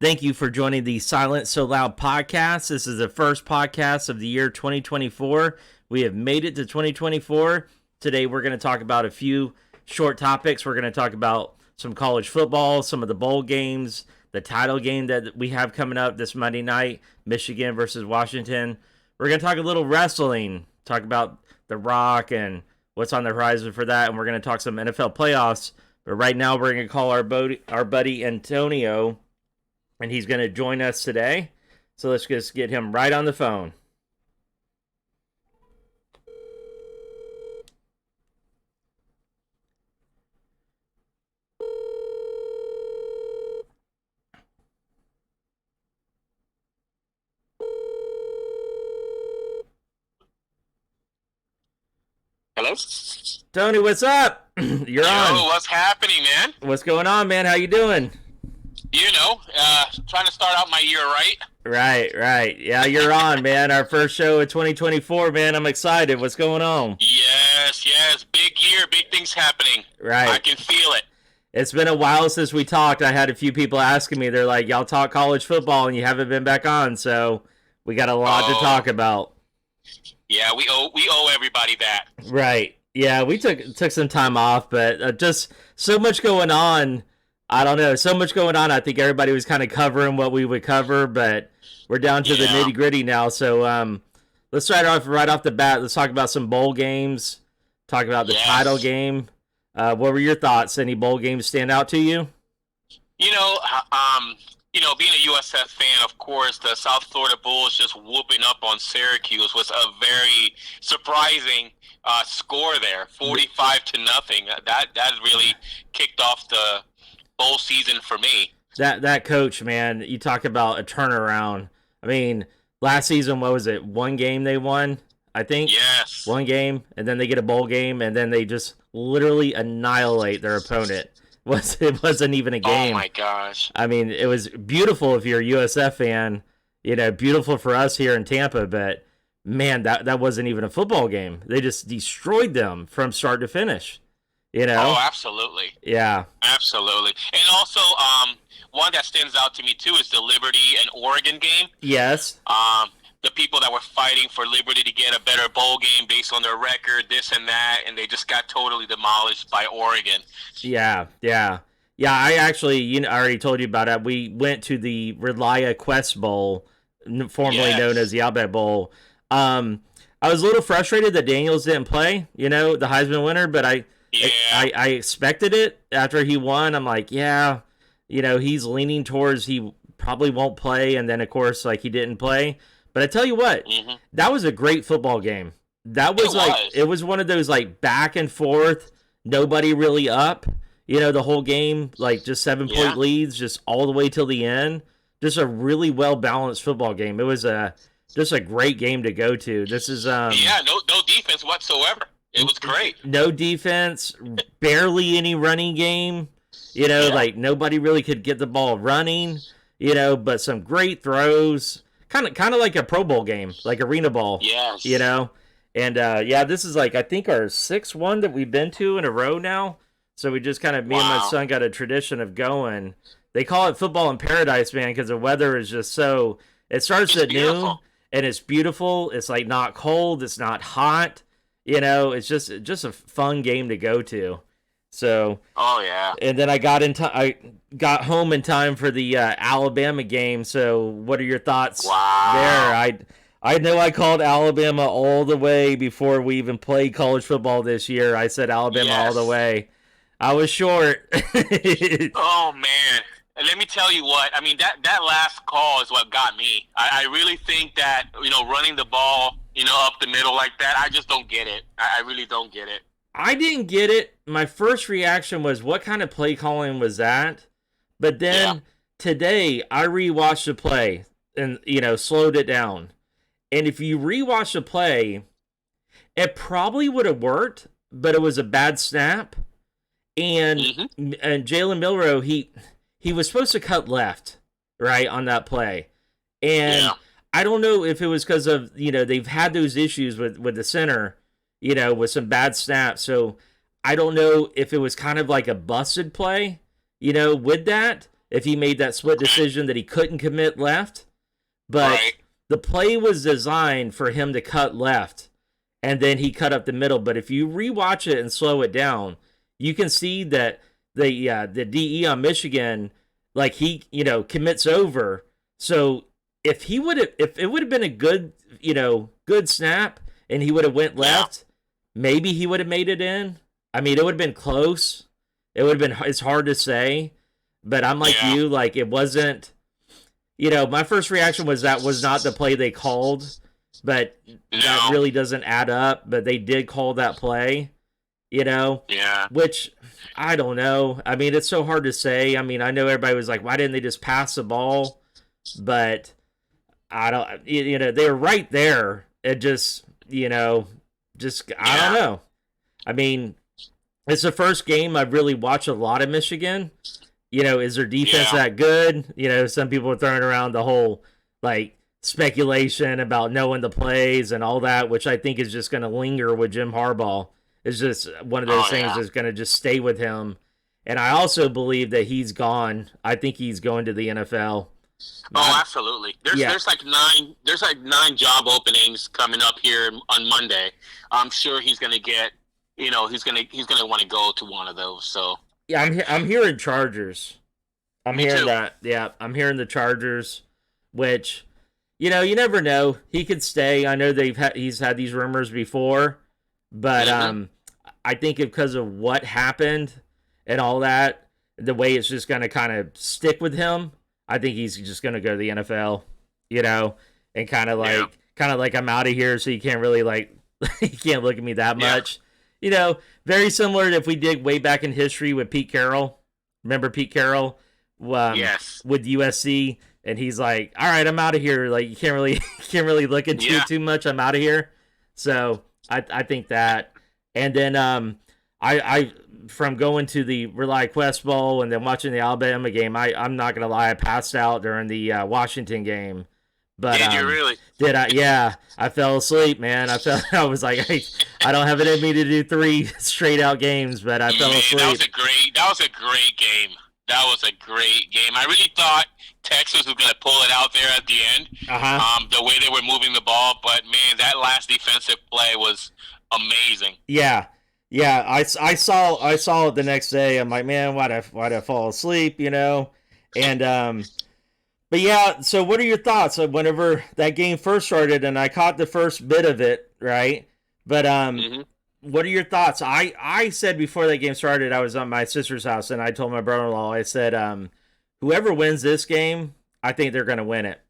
Thank you for joining the Silent So Loud podcast. This is the first podcast of the year 2024. We have made it to 2024. Today we're going to talk about a few short topics. We're going to talk about some college football, some of the bowl games, the title game that we have coming up this Monday night, Michigan versus Washington. We're going to talk a little wrestling, talk about The Rock and what's on the horizon for that, and we're going to talk some NFL playoffs. But right now we're going to call our buddy Antonio, and he's going to join us today. So let's just get him right on the phone. Hello? Tony, what's up? You're on. Yo, what's happening, man? What's going on, man? How you doing? Trying to start out my year right. Right. Yeah, you're on, man. Our first show of 2024, man. I'm excited. What's going on? Yes. Big year, big things happening. Right. I can feel it. It's been a while since we talked. I had a few people asking me. They're like, y'all talk college football and you haven't been back on, so we got a lot to talk about. Yeah, we owe everybody that. Right. Yeah, we took some time off, but just so much going on. I don't know. So much going on. I think everybody was kind of covering what we would cover, but we're down to the nitty gritty now. So let's start off right off the bat. Let's talk about some bowl games. Talk about the title game. What were your thoughts? Any bowl games stand out to you? Being a USF fan, of course, the South Florida Bulls just whooping up on Syracuse was a very surprising score there, 45-0. That really kicked off the bowl season for me. That coach, man, you talk about a turnaround. I mean, last season, what was it? One game they won, I think? Yes. One game, and then they get a bowl game, and then they just literally annihilate their opponent. It wasn't even a game. Oh, my gosh. I mean, it was beautiful if you're a USF fan. Beautiful for us here in Tampa, but, man, that wasn't even a football game. They just destroyed them from start to finish. Oh, absolutely. Yeah. Absolutely. And also, one that stands out to me, too, is the Liberty and Oregon game. Yes. The people that were fighting for Liberty to get a better bowl game based on their record, this and that, and they just got totally demolished by Oregon. Yeah. I actually, I already told you about it. We went to the Relia Quest Bowl, formerly known as the Outback Bowl. I was a little frustrated that Daniels didn't play, the Heisman winner, but I expected it after he won. I'm like, he's leaning towards he probably won't play, and then, of course, he didn't play. But I tell you what, that was a great football game. That was it was one of those back and forth, nobody really up, the whole game, just 7-point leads, just all the way till the end. Just a really well balanced football game. It was just a great game to go to. This is no defense whatsoever. It was great. No defense, barely any running game. Nobody really could get the ball running. But some great throws. Kind of like a Pro Bowl game, like Arena Bowl. Yes. And this is I think our 6th one that we've been to in a row now. So we just kind of, me and my son got a tradition of going. They call it football in paradise, man, because the weather is just so, it starts at noon and it's beautiful. It's not cold. It's not hot. It's just a fun game to go to. So. Oh yeah. And then I got home in time for the Alabama game. So what are your thoughts there? I know I called Alabama all the way before we even played college football this year. I said Alabama all the way. I was short. Oh man. And let me tell you what, I mean, that last call is what got me. I really think that, running the ball, up the middle like that, I just don't get it. I really don't get it. I didn't get it. My first reaction was, what kind of play calling was that? But then today, I rewatched the play and, slowed it down. And if you rewatch the play, it probably would have worked, but it was a bad snap. And Jalen Milroe, he was supposed to cut left, right, on that play. And I don't know if it was because of, they've had those issues with the center, with some bad snaps. So I don't know if it was kind of like a busted play, with that. if he made that split decision that he couldn't commit left. But Right. the play was designed for him to cut left, and then he cut up the middle. But if you rewatch it and slow it down, you can see that the DE on Michigan, like he commits over. So if he would have, if it would have been a good snap, and he would have went left, maybe he would have made it in. I mean, it would have been close. It would have been. It's hard to say, but I'm like you. Like it wasn't. My first reaction was that was not the play they called, but that really doesn't add up. But they did call that play. Yeah. Which I don't know. I mean, it's so hard to say. I mean, I know everybody was like, why didn't they just pass the ball? But I don't. They were right there. It just. I don't know. I mean, it's the first game I've really watched a lot of Michigan. Is their defense that good? Some people are throwing around the whole like speculation about knowing the plays and all that, which I think is just going to linger with Jim Harbaugh. It's just one of those things that's going to just stay with him. And I also believe that he's gone. I think he's going to the NFL. Oh, absolutely. There's like nine job openings coming up here on Monday. I'm sure he's going to get, he's going to want to go to one of those. So yeah, I'm hearing Chargers. I'm hearing that. Yeah, I'm hearing the Chargers, which, you never know. He could stay. I know he's had these rumors before, but I think because of what happened and all that, the way it's just going to kind of stick with him, I think he's just going to go to the NFL, and kind of like I'm out of here, so you can't really you can't look at me that much. Very similar to if we did way back in history with Pete Carroll. Remember Pete Carroll? Yes. With USC, and he's like, all right, I'm out of here. Like, you can't really look at you too much. I'm out of here. So I think that. And then I from going to the Rely Quest Bowl and then watching the Alabama game, I'm not gonna lie, I passed out during the Washington game. But did you really? Did I? Yeah, I fell asleep, man. I was like, I don't have it in me to do 3 straight out games, but I fell asleep. That was a great game. That was a great game. I really thought Texas was gonna pull it out there at the end. The way they were moving the ball, but man, that last defensive play was amazing. Yeah. I saw it the next day. I'm like, man, why'd I fall asleep? And but yeah. So what are your thoughts of whenever that game first started? And I caught the first bit of it, right? But what are your thoughts? I said before that game started, I was at my sister's house, and I told my brother-in-law, I said, whoever wins this game, I think they're gonna win it.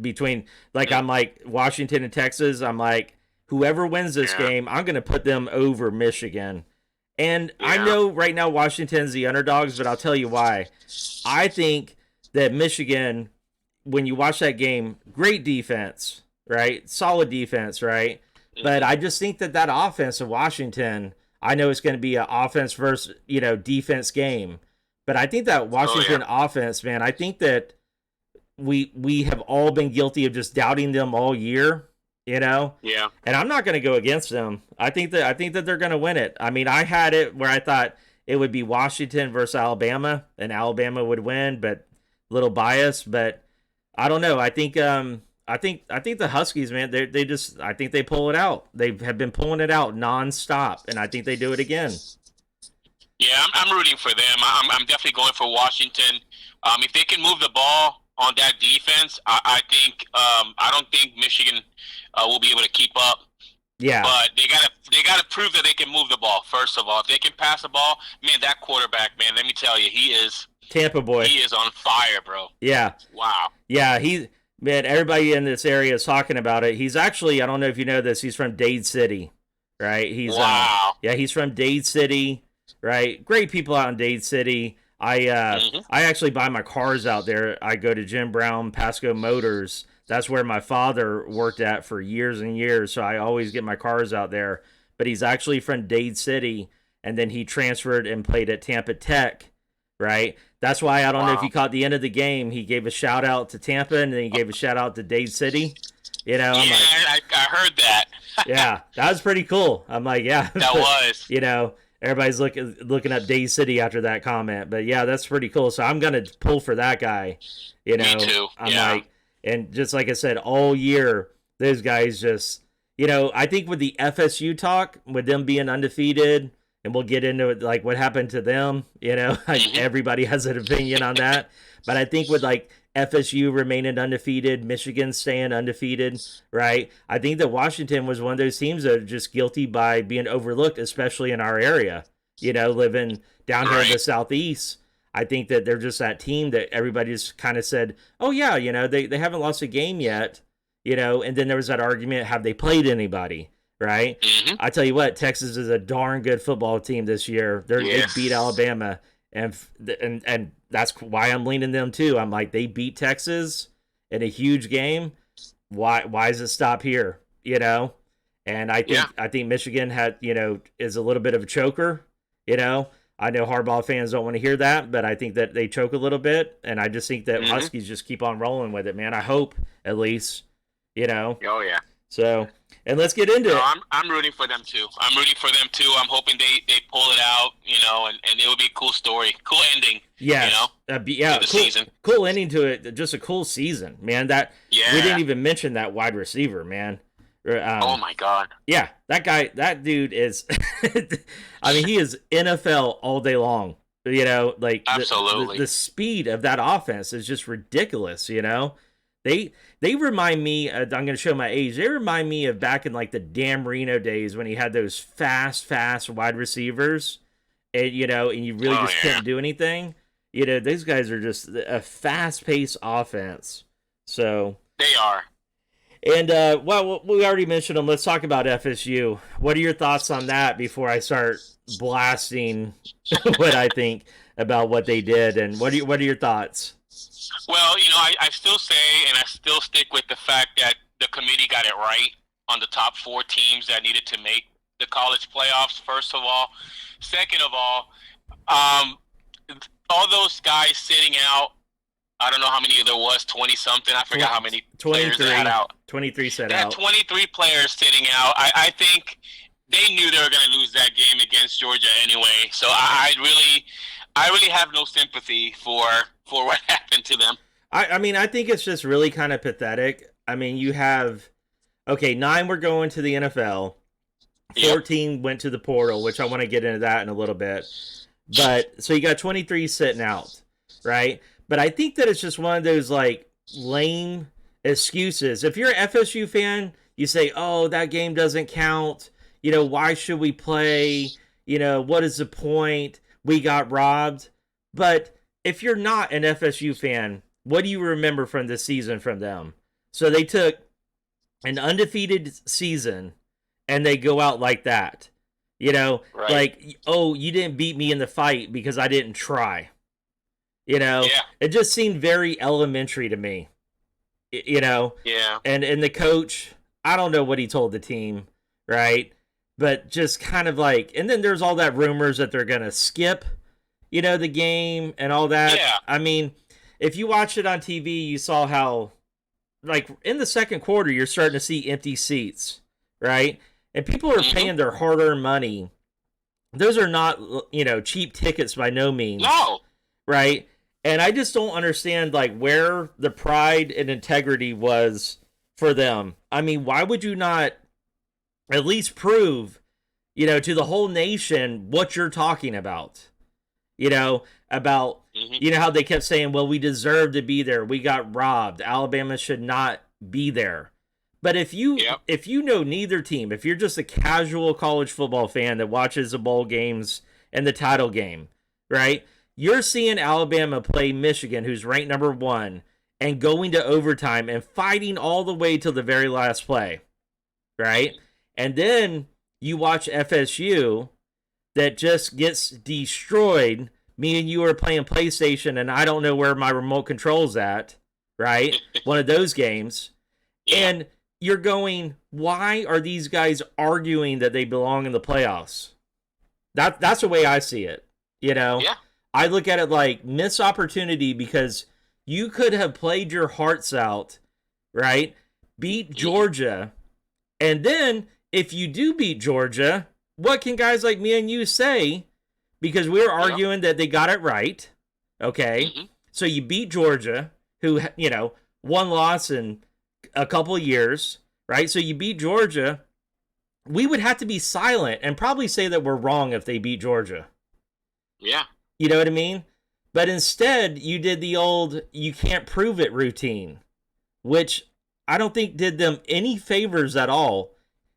Between I'm like Washington and Texas, I'm like, whoever wins this game, I'm going to put them over Michigan. And I know right now Washington's the underdogs, but I'll tell you why. I think that Michigan, when you watch that game, great defense, right? Solid defense, right? But I just think that offense of Washington, I know it's going to be an offense versus, defense game. But I think that Washington offense, man, I think that we have all been guilty of just doubting them all year. Yeah. And I'm not going to go against them. I think that they're going to win it. I mean, I had it where I thought it would be Washington versus Alabama, and Alabama would win, but a little biased. But I don't know. I think the Huskies, man, I think they pull it out. They have been pulling it out nonstop, and I think they do it again. Yeah, I'm rooting for them. I'm definitely going for Washington. If they can move the ball on that defense, I think I don't think Michigan will be able to keep up. Yeah, but they gotta prove that they can move the ball. First of all, if they can pass the ball, man, that quarterback, man, let me tell you, he is Tampa boy. He is on fire, bro. Yeah. Wow. Yeah, man, everybody in this area is talking about it. He's actually, I don't know if you know this, he's from Dade City, right? Wow. He's from Dade City, right? Great people out in Dade City. I actually buy my cars out there. I go to Jim Brown Pasco Motors. That's where my father worked at for years and years, so I always get my cars out there. But he's actually from Dade City, and then he transferred and played at Tampa Tech, right? That's why I don't know if you caught the end of the game. He gave a shout out to Tampa, and then he gave a shout out to Dade City. I heard that. Yeah, that was pretty cool. I'm like, yeah. That was. everybody's looking up Day City after that comment. But yeah, that's pretty cool. So I'm gonna pull for that guy. You know, Me too. I'm Yeah. like, and just like I said, all year those guys just, I think with the FSU talk, with them being undefeated, and we'll get into it, like what happened to them. Like everybody has an opinion on that. But I think with like FSU remaining undefeated, Michigan staying undefeated, right? I think that Washington was one of those teams that are just guilty by being overlooked, especially in our area. Living down here in the Southeast, I think that they're just that team that everybody just kind of said, oh yeah, they haven't lost a game yet, and then there was that argument, have they played anybody? Right? I tell you what, Texas is a darn good football team this year. They beat Alabama, and that's why I'm leaning them too. I'm like, they beat Texas in a huge game. Why does it stop here? And I think Michigan is a little bit of a choker. I know Harbaugh fans don't want to hear that, but I think that they choke a little bit, and I just think that Huskies just keep on rolling with it, man. I hope, at least. Oh yeah. So, and let's get into it. I'm rooting for them too. I'm hoping they pull it out, and it will be a cool story, cool ending. Yes. To the season. Cool ending to it. Just a cool season, man. We didn't even mention that wide receiver, man. Oh my God. Yeah, that dude is. I mean, he is NFL all day long. Like absolutely the speed of that offense is just ridiculous. They remind me. I'm going to show my age. They remind me of back in like the Dan Marino days when he had those fast wide receivers, and and you really just couldn't do anything. These guys are just a fast-paced offense. So they are. And well, we already mentioned them. Let's talk about FSU. What are your thoughts on that before I start blasting what I think about what they did? And what are your thoughts? Well, I still say, and I still stick with the fact that the committee got it right on the top 4 teams that needed to make the college playoffs, first of all. Second of all those guys sitting out, I don't know how many there was, 20-something. I forgot how many players they had out. 23 set they out. Had 23 players sitting out. I think they knew they were going to lose that game against Georgia anyway. So I really have no sympathy for what happened to them. I mean, I think it's just really kind of pathetic. I mean, you have, 9 were going to the NFL. 14 went to the portal, which I want to get into that in a little bit. But, so you got 23 sitting out, right? But I think that it's just one of those, like, lame excuses. If you're an FSU fan, you say, oh, that game doesn't count. Why should we play? What is the point? We got robbed. But if you're not an FSU fan, what do you remember from this season from them? So they took an undefeated season and they go out like that. Right. Like, oh, you didn't beat me in the fight because I didn't try. It just seemed very elementary to me. Yeah. And the coach, I don't know what he told the team, right? But just kind of like, and then there's all that rumors that they're going to skip, the game and all that. Yeah. I mean, if you watched it on TV, you saw how, like, in the second quarter, you're starting to see empty seats, right? And people are paying their hard-earned money. Those are not, cheap tickets by no means. No. Right? And I just don't understand, like, where the pride and integrity was for them. I mean, why would you not at least prove, to the whole nation what you're talking about? About, how they kept saying, well, we deserve to be there. We got robbed. Alabama should not be there. But if you know neither team, if you're just a casual college football fan that watches the bowl games and the title game, right? You're seeing Alabama play Michigan, who's ranked number 1, and going to overtime and fighting all the way till the very last play, right? And then you watch FSU that just gets destroyed. Me and you are playing PlayStation, and I don't know where my remote control's at, right? One of those games. And you're going, why are these guys arguing that they belong in the playoffs? That's the way I see it, Yeah. I look at it like missed opportunity because you could have played your hearts out, right? Beat Georgia, and then if you do beat Georgia, what can guys like me and you say? Because we were arguing that they got it right. Okay. Mm-hmm. So you beat Georgia, who, one loss in a couple of years, right? So you beat Georgia. We would have to be silent and probably say that we're wrong if they beat Georgia. Yeah. You know what I mean? But instead, you did the old you can't prove it routine, which I don't think did them any favors at all.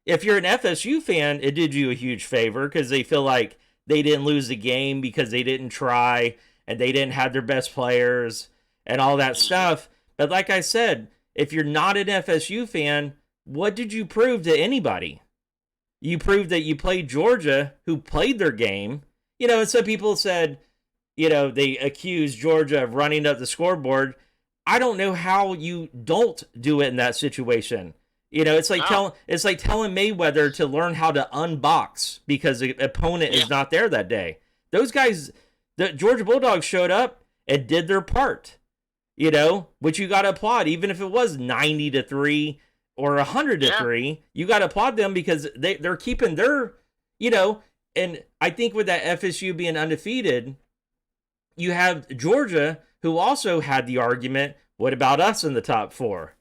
If you're an FSU fan, it did you a huge favor because they feel like they didn't lose the game because they didn't try and they didn't have their best players and all that stuff. But like I said, if you're not an FSU fan, what did you prove to anybody? You proved that you played Georgia, who played their game. And some people said, they accused Georgia of running up the scoreboard. I don't know how you don't do it in that situation. It's like telling Mayweather to learn how to unbox because the opponent is not there that day. Those guys, the Georgia Bulldogs showed up and did their part. Which you got to applaud, even if it was 90-3 or 100-3. You got to applaud them because they're keeping their, And I think with that FSU being undefeated, you have Georgia, who also had the argument, what about us in the top four?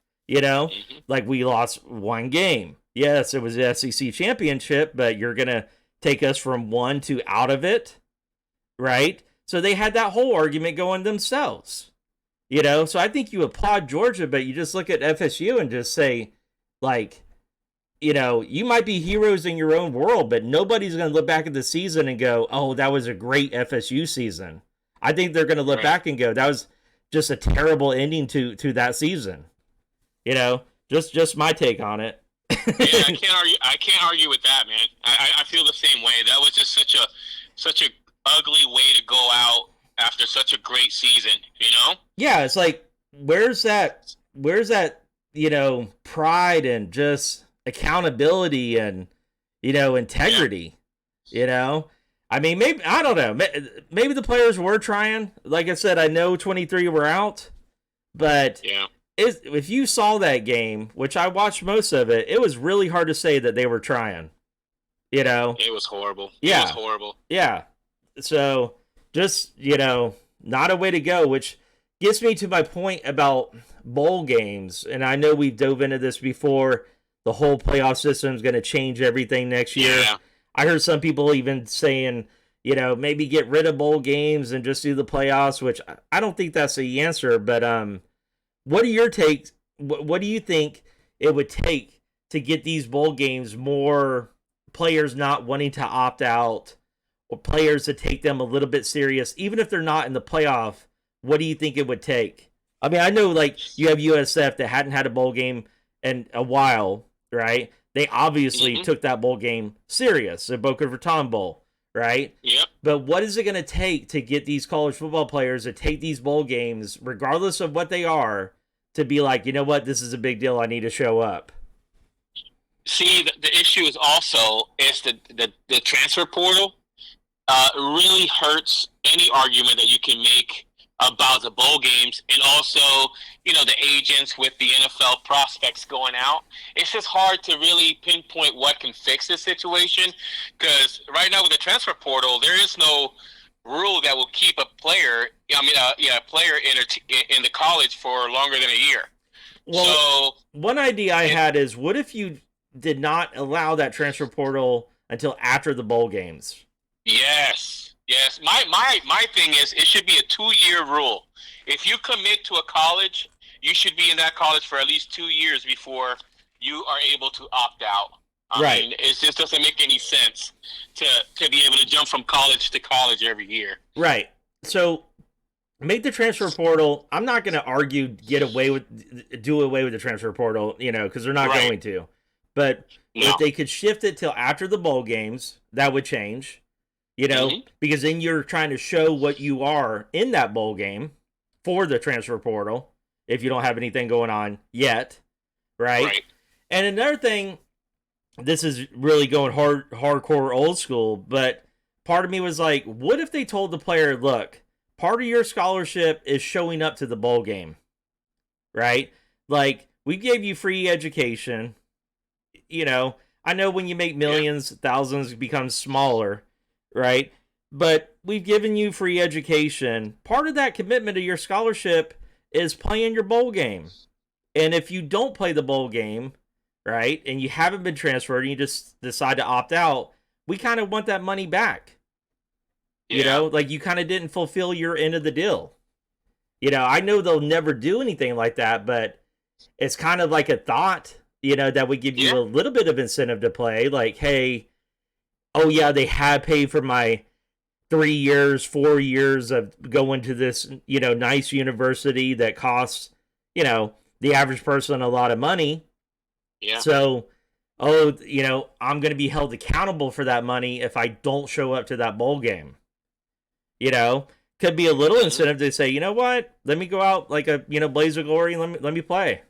Like we lost one game. Yes, it was the SEC championship, but you're going to take us from one to out of it, right? So they had that whole argument going themselves, So I think you applaud Georgia, but you just look at FSU and just say, like, you might be heroes in your own world, but nobody's going to look back at the season and go, oh, that was a great FSU season. I think they're going to look back and go, that was just a terrible ending to that season. Just my take on it. Yeah, I can't argue with that, man. I feel the same way. That was just such a ugly way to go out after such a great season, Yeah, it's like, where's that, pride and just accountability and, integrity, I mean, maybe, I don't know, maybe the players were trying. Like I said, I know 23 were out, but if you saw that game, which I watched most of it, it was really hard to say that they were trying, It was horrible. Yeah. It was horrible. Yeah. So, just, not a way to go, which gets me to my point about bowl games. And I know we've dove into this before. The whole playoff system is going to change everything next year. Yeah. I heard some people even saying, maybe get rid of bowl games and just do the playoffs, which I don't think that's the answer. But what are your takes? What do you think it would take to get these bowl games more players not wanting to opt out or players to take them a little bit serious, even if they're not in the playoff? What do you think it would take? I mean, I know like you have USF that hadn't had a bowl game in a while, right? They obviously took that bowl game serious, the Boca Raton Bowl, right? Yep. But what is it going to take to get these college football players to take these bowl games, regardless of what they are, to be like, you know what, this is a big deal, I need to show up? See, the issue is also is the transfer portal really hurts any argument that you can make about the bowl games, and also, the agents with the NFL prospects going out. It's just hard to really pinpoint what can fix this situation, because right now with the transfer portal, there is no rule that will keep a player, a player in the college for longer than a year. Well, so, one idea I had is, what if you did not allow that transfer portal until after the bowl games? Yes. My thing is, it should be a 2-year rule. If you commit to a college, you should be in that college for at least 2 years before you are able to opt out. I mean, it just doesn't make any sense to be able to jump from college to college every year. Right. So make the transfer portal. I'm not going to argue do away with the transfer portal, because they're not going to. But if they could shift it till after the bowl games, that would change. Because then you're trying to show what you are in that bowl game for the transfer portal if you don't have anything going on yet, right? And another thing, this is really going hardcore old school, but part of me was like, what if they told the player, look, part of your scholarship is showing up to the bowl game, right? Like, we gave you free education, I know when you make millions, thousands, it becomes smaller, right? But we've given you free education. Part of that commitment to your scholarship is playing your bowl game. And if you don't play the bowl game, right, and you haven't been transferred and you just decide to opt out, we kind of want that money back. You know, like you kind of didn't fulfill your end of the deal. You know, I know they'll never do anything like that, but it's kind of like a thought, you know, that would give you a little bit of incentive to play. Like, hey, oh yeah, they have paid for my 3 years, 4 years of going to this, you know, nice university that costs, you know, the average person a lot of money. Yeah. So, oh, you know, I'm going to be held accountable for that money if I don't show up to that bowl game. You know, could be a little incentive to say, you know what, let me go out like a, you know, blaze of glory and let me play.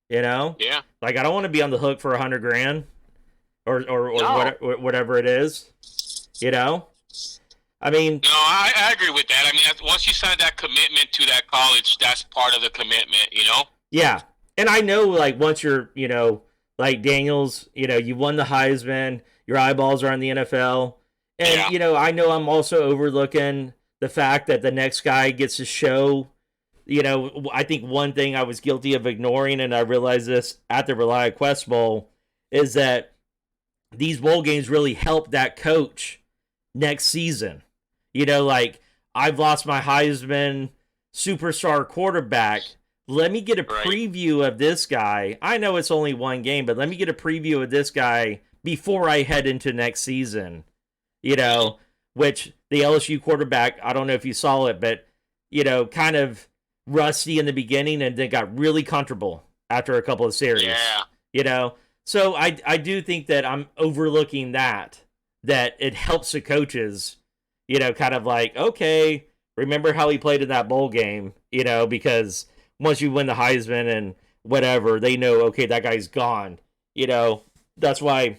You know, like I don't want to be on the hook for $100,000 or no. whatever it is. You know, I mean, no, I agree with that. I mean, once you sign that commitment to that college, that's part of the commitment. You know. Yeah, and I know, like once you're, you know, like Daniels, you know, you won the Heisman, your eyeballs are on the NFL. And, you know, I know I'm also overlooking the fact that the next guy gets to show, you know, I think one thing I was guilty of ignoring, and I realized this at the ReliaQuest Bowl, is that these bowl games really help that coach next season. You know, like, I've lost my Heisman superstar quarterback. Let me get a preview of this guy. I know it's only one game, but let me get a preview of this guy before I head into next season. You know, which the LSU quarterback, I don't know if you saw it, but, you know, kind of rusty in the beginning and then got really comfortable after a couple of series. Yeah. You know, so I do think that I'm overlooking that it helps the coaches, you know, kind of like, okay, remember how he played in that bowl game, you know, because once you win the Heisman and whatever, they know, okay, that guy's gone. You know, that's why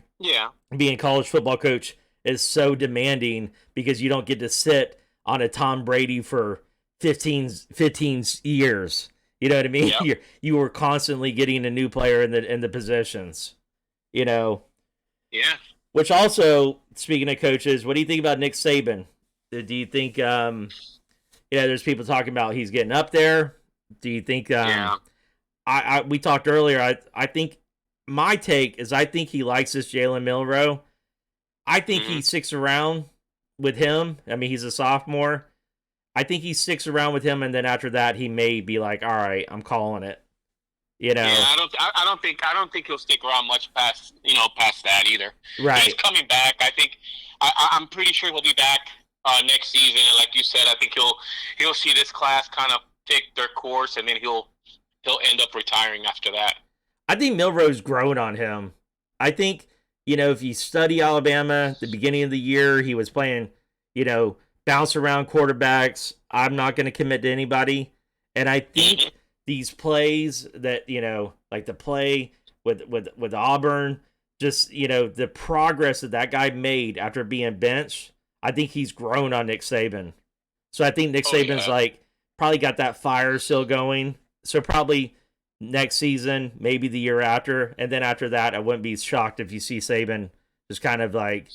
being a college football coach is so demanding, because you don't get to sit on a Tom Brady for 15 years. You know what I mean? Yep. You were constantly getting a new player in the positions. You know? Yeah. Which also, speaking of coaches, what do you think about Nick Saban? Do you think, there's people talking about he's getting up there? Do you think, we talked earlier, I think my take is I think he likes this Jalen Milroe. I think he sticks around with him. I mean, he's a sophomore. I think he sticks around with him, and then after that, he may be like, "All right, I'm calling it." You know? Yeah, I don't think he'll stick around much past that either. Right. He's coming back. I think I'm pretty sure he'll be back next season. And like you said, I think he'll see this class kind of take their course, and then he'll end up retiring after that. I think Milroe's grown on him. I think, you know, if you study Alabama, the beginning of the year, he was playing, you know, bounce around quarterbacks. I'm not going to commit to anybody. And I think these plays that, you know, like the play with Auburn, just, you know, the progress that guy made after being benched, I think he's grown on Nick Saban. So I think Nick Saban's like probably got that fire still going. So probably next season, maybe the year after, and then after that, I wouldn't be shocked if you see Saban just kind of like,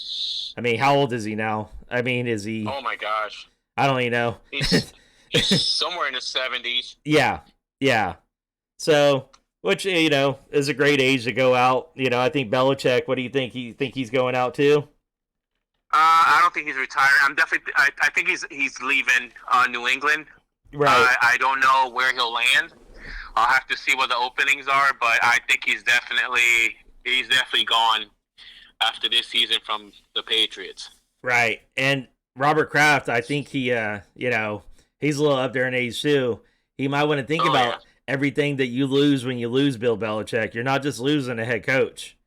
I mean, how old is he now? I mean, is he? Oh my gosh, I don't even know. He's somewhere in his 70s. Yeah. So, which, you know, is a great age to go out. You know, I think Belichick. What do you think? You think he's going out too? I don't think he's retiring. I think he's leaving New England. Right. I don't know where he'll land. I'll have to see what the openings are, but I think he's definitely gone after this season from the Patriots. Right. And Robert Kraft, I think he, you know, he's a little up there in age too. He might want to think about everything that you lose when you lose Bill Belichick. You're not just losing a head coach.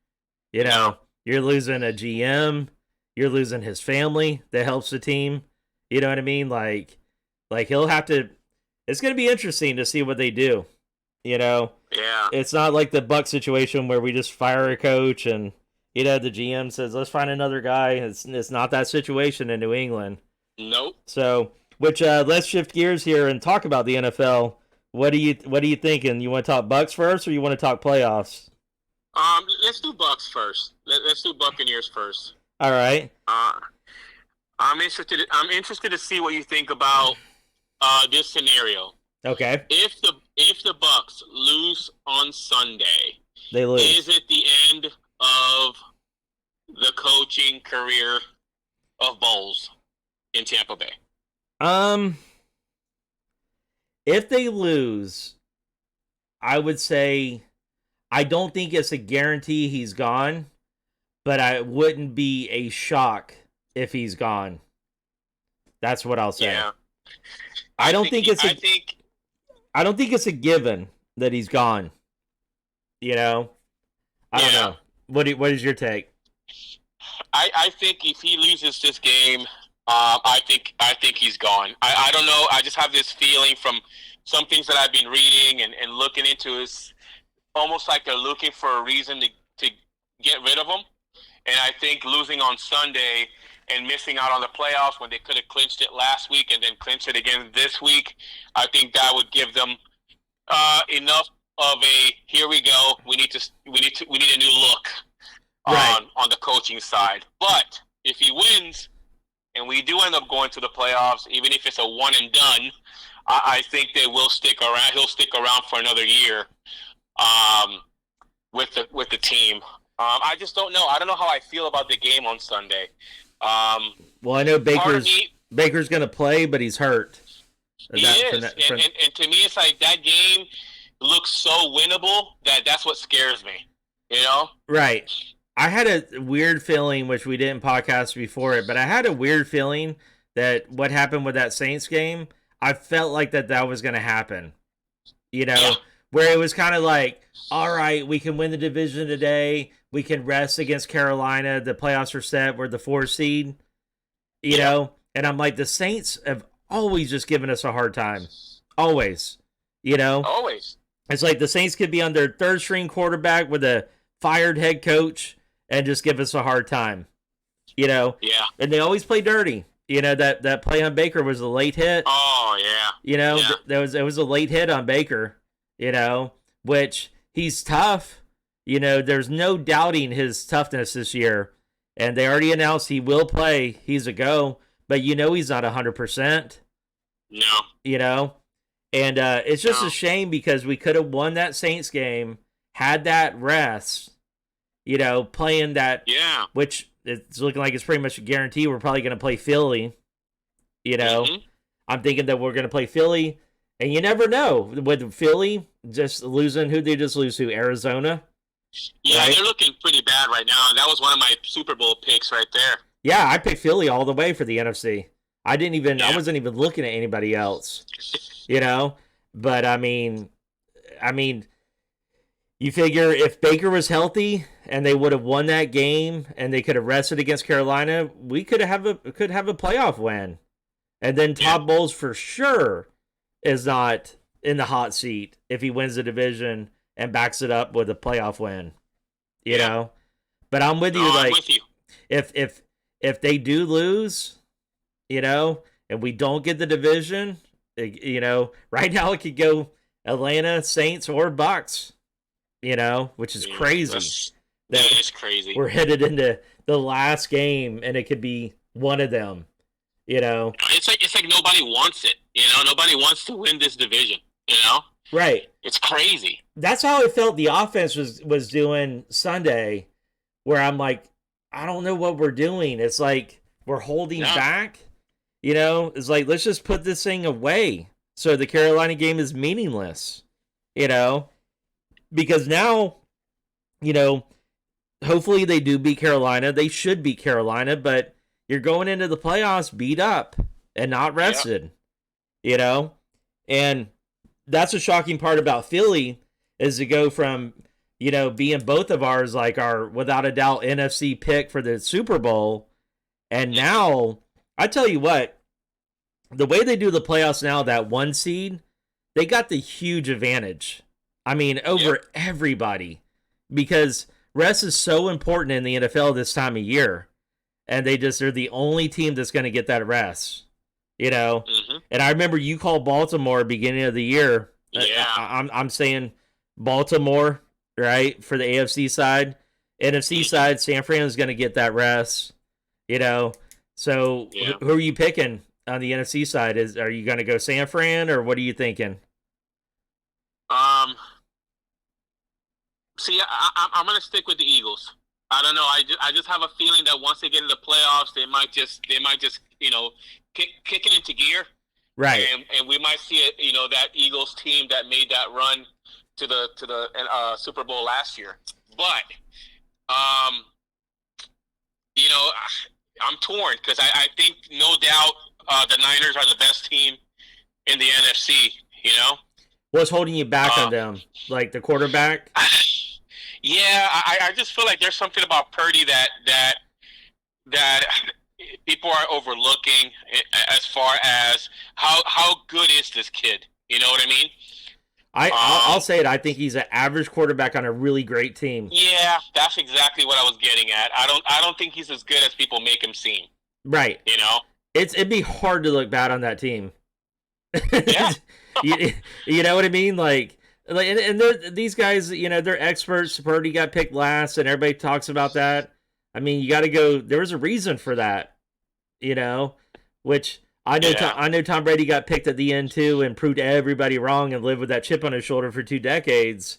You know, you're losing a GM. You're losing his family that helps the team. You know what I mean? Like he'll have to. It's going to be interesting to see what they do. You know, it's not like the Buck situation where we just fire a coach and, you know, the GM says, let's find another guy. It's not that situation in New England. Nope. So, let's shift gears here and talk about the NFL. What are you thinking? You want to talk Bucks first, or you want to talk playoffs? let's do Bucks first. Let's do Buccaneers first. All right. I'm interested to see what you think about this scenario. Okay. If the Bucks lose on Sunday, They lose. is it the end of the coaching career of Bowles in Tampa Bay? If they lose, I would say I don't think it's a guarantee he's gone, but I wouldn't be a shock if he's gone. That's what I'll say. Yeah. I don't think it's a given that he's gone. You know? I don't know. What is your take? I think if he loses this game, I think he's gone. I don't know. I just have this feeling from some things that I've been reading and looking into. Is almost like they're looking for a reason to get rid of him. And I think losing on Sunday and missing out on the playoffs when they could have clinched it last week and then clinched it again this week, I think that would give them enough of a here we go. We need a new look on the coaching side. But if he wins and we do end up going to the playoffs, even if it's a one and done, I think they will stick around. He'll stick around for another year with the team. I just don't know. I don't know how I feel about the game on Sunday. Well, I know Baker's going to play, but he's hurt. He is. And to me, it's like that game looks so winnable that's what scares me. You know? Right. I had a weird feeling, which we didn't podcast before it, but I had a weird feeling that what happened with that Saints game, I felt like that was going to happen. You know? Yeah. Where it was kind of like, all right, we can win the division today. We can rest against Carolina. The playoffs are set. We're the 4 seed. You know? And I'm like, the Saints have always just given us a hard time. Always. You know? Always. It's like the Saints could be on their third-string quarterback with a fired head coach and just give us a hard time. You know? Yeah. And they always play dirty. You know, that play on Baker was a late hit. Oh, yeah. You know, it was a late hit on Baker. You know, which he's tough. You know, there's no doubting his toughness this year. And they already announced he will play. He's a go. But you know he's not 100%. No. You know? And it's just a shame because we could have won that Saints game, had that rest, you know, playing that. Yeah. Which it's looking like it's pretty much a guarantee we're probably going to play Philly. You know? Mm-hmm. I'm thinking that we're going to play Philly. And you never know with Philly just losing. Who they just lose to? Arizona. Yeah, right? They're looking pretty bad right now. That was one of my Super Bowl picks right there. Yeah, I picked Philly all the way for the NFC. I wasn't even looking at anybody else. You know, but I mean, you figure if Baker was healthy and they would have won that game and they could have rested against Carolina, we could have a playoff win, and then Todd Bowles for sure is not in the hot seat if he wins the division and backs it up with a playoff win, you know. But I'm with you. I'm with you. If they do lose, you know, and we don't get the division, you know, right now it could go Atlanta, Saints, or Bucks, you know, which is crazy. That is crazy. We're headed into the last game, and it could be one of them. You know, it's like nobody wants it. You know, nobody wants to win this division. You know, right? It's crazy. That's how I felt the offense was doing Sunday, where I'm like, I don't know what we're doing. It's like we're holding back. You know, it's like let's just put this thing away so the Carolina game is meaningless. You know, because now, you know, hopefully they do beat Carolina. They should beat Carolina, but you're going into the playoffs beat up and not rested, you know? And that's a shocking part about Philly is to go from, you know, being both of ours, like our, without a doubt, NFC pick for the Super Bowl. And now, I tell you what, the way they do the playoffs now, that 1 seed, they got the huge advantage. I mean, over everybody. Because rest is so important in the NFL this time of year. And they're the only team that's going to get that rest, you know. Mm-hmm. And I remember you called Baltimore beginning of the year. Yeah, I'm saying Baltimore, right, for the AFC side. NFC side, San Fran's going to get that rest, you know. So who are you picking on the NFC side? Are you going to go San Fran, or what are you thinking? See, I'm going to stick with the Eagles. I don't know. I just have a feeling that once they get into the playoffs, they might just kick it into gear. Right. And we might see that Eagles team that made that run to the Super Bowl last year. But I'm torn because I think no doubt the Niners are the best team in the NFC. What's holding you back on them? Like the quarterback? Yeah, I just feel like there's something about Purdy that people are overlooking as far as how good is this kid? You know what I mean? I'll say it. I think he's an average quarterback on a really great team. Yeah, that's exactly what I was getting at. I don't think he's as good as people make him seem. Right. It'd be hard to look bad on that team. Yeah. you know what I mean? And these guys, they're experts. Purdy got picked last, and everybody talks about that. I mean, you got to go. There was a reason for that, which I know. Yeah. I know Tom Brady got picked at the end too, and proved everybody wrong, and lived with that chip on his shoulder for 2 decades.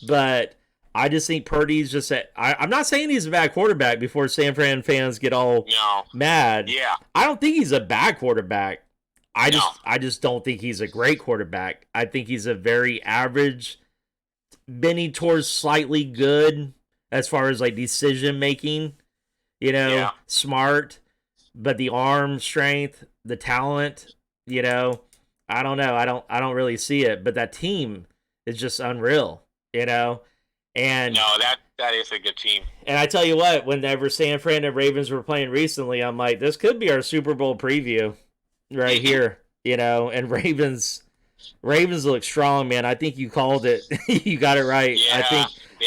But I just think Purdy's just. I'm not saying he's a bad quarterback. Before San Fran fans get all mad, yeah, I don't think he's a bad quarterback. I just don't think he's a great quarterback. I think he's a very average, bending towards slightly good as far as like decision making, smart, but the arm strength, the talent, I don't know. I don't really see it, but that team is just unreal, And no, that is a good team. And I tell you what, whenever San Fran and Ravens were playing recently, I'm like, this could be our Super Bowl preview. Right here, and Ravens look strong, man. I think you called it. You got it right. Yeah,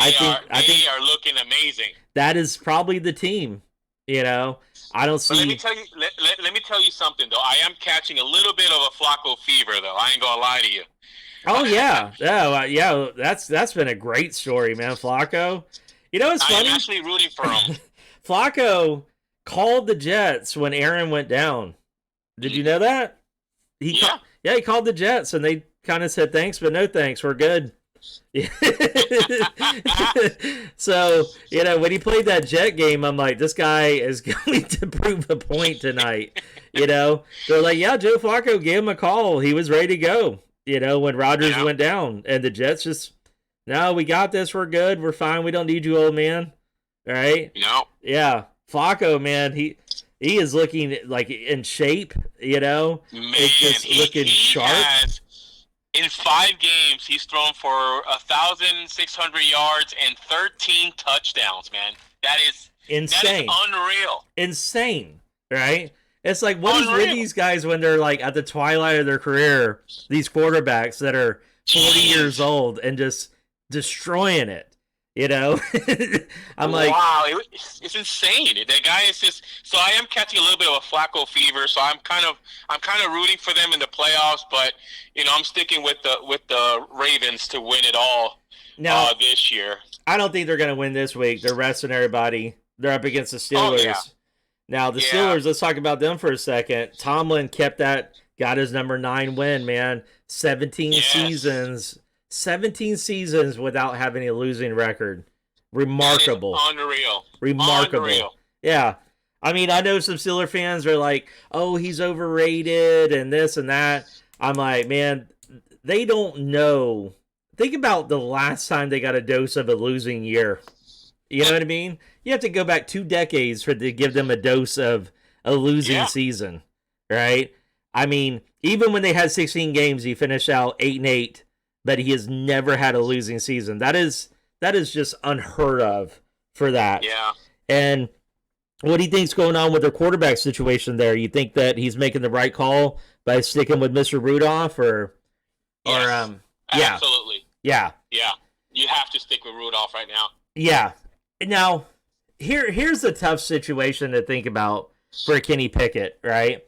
I think they are looking amazing. That is probably the team. I don't see. But let me tell you something though. I am catching a little bit of a Flacco fever though. I ain't gonna lie to you. Oh yeah, yeah. That's been a great story, man. Flacco. It's funny. I'm actually rooting for him. Flacco called the Jets when Aaron went down. Did you know that? He called the Jets, and they kind of said thanks, but no thanks. We're good. So, when he played that Jet game, I'm like, this guy is going to prove a point tonight. They're like, yeah, Joe Flacco gave him a call. He was ready to go, when Rodgers went down. And the Jets just, no, we got this. We're good. We're fine. We don't need you, old man. All right? No. Yeah. Flacco, man, he is looking like in shape, Man, it's just looking sharp. In 5 games, he's thrown for 1,600 yards and 13 touchdowns, man. That is insane. That is unreal. Insane, right? It's like, what is with these guys when they're like at the twilight of their career, these quarterbacks that are 40 years old and just destroying it? I'm like, wow, it's insane. That guy is just. So I am catching a little bit of a Flacco fever. So I'm kind of rooting for them in the playoffs, but I'm sticking with the Ravens to win it all this year. I don't think they're going to win this week. They're resting everybody. They're up against the Steelers. Oh, yeah. Now the Steelers. Let's talk about them for a second. Tomlin got his number 9 win, man. 17 seasons. 17 seasons without having a losing record. Remarkable. Unreal. Remarkable. Unreal. Yeah. I mean, I know some Steeler fans are like, oh, he's overrated and this and that. I'm like, man, they don't know. Think about the last time they got a dose of a losing year. You know what I mean? You have to go back 2 decades to give them a dose of a losing season, right? I mean, even when they had 16 games, he finished out 8-8. But he has never had a losing season. That is just unheard of for that. Yeah. And what do you think's going on with their quarterback situation there? You think that he's making the right call by sticking with Mr. Rudolph, absolutely. Yeah. Yeah. You have to stick with Rudolph right now. Yeah. Now, here's the tough situation to think about for Kenny Pickett, right?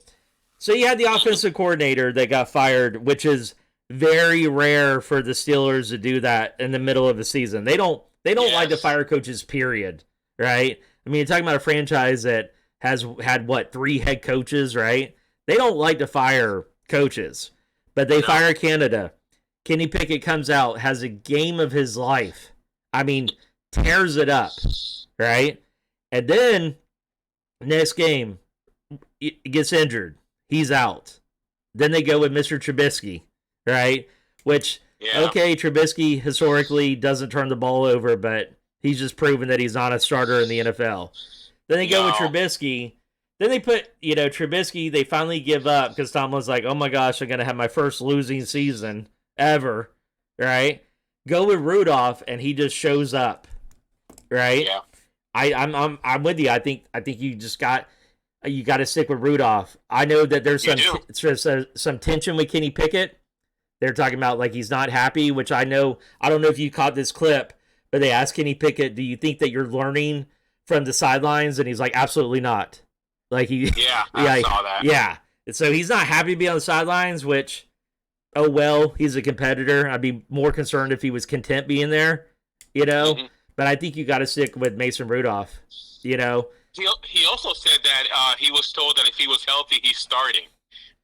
So you had the offensive coordinator that got fired, which is very rare for the Steelers to do that in the middle of the season. They don't They don't like to Yes. fire coaches, period. Right? I mean, you're talking about a franchise that has had, what, 3 head coaches, right? They don't like to fire coaches, but they No. fire Canada. Kenny Pickett comes out, has a game of his life. I mean, tears it up, right? And then next game, he gets injured. He's out. Then they go with Mr. Trubisky, right? Which, Yeah. okay, Trubisky historically doesn't turn the ball over, but he's just proven that he's not a starter in the NFL. Then they go with No. Trubisky. Then they put, Trubisky, they finally give up because Tomlin's like, oh my gosh, I'm going to have my first losing season ever, right? Go with Rudolph, and he just shows up, right? Yeah. I'm with you. I think you just got to stick with Rudolph. I know that there's some tension with Kenny Pickett. They're talking about like he's not happy, which I know. I don't know if you caught this clip, but they asked Kenny Pickett, "Do you think that you're learning from the sidelines?" And he's like, "Absolutely not." Like Yeah, I saw that. Yeah. So he's not happy to be on the sidelines, which, oh well, he's a competitor. I'd be more concerned if he was content being there, Mhm. But I think you got to stick with Mason Rudolph, He also said that he was told that if he was healthy, he's starting,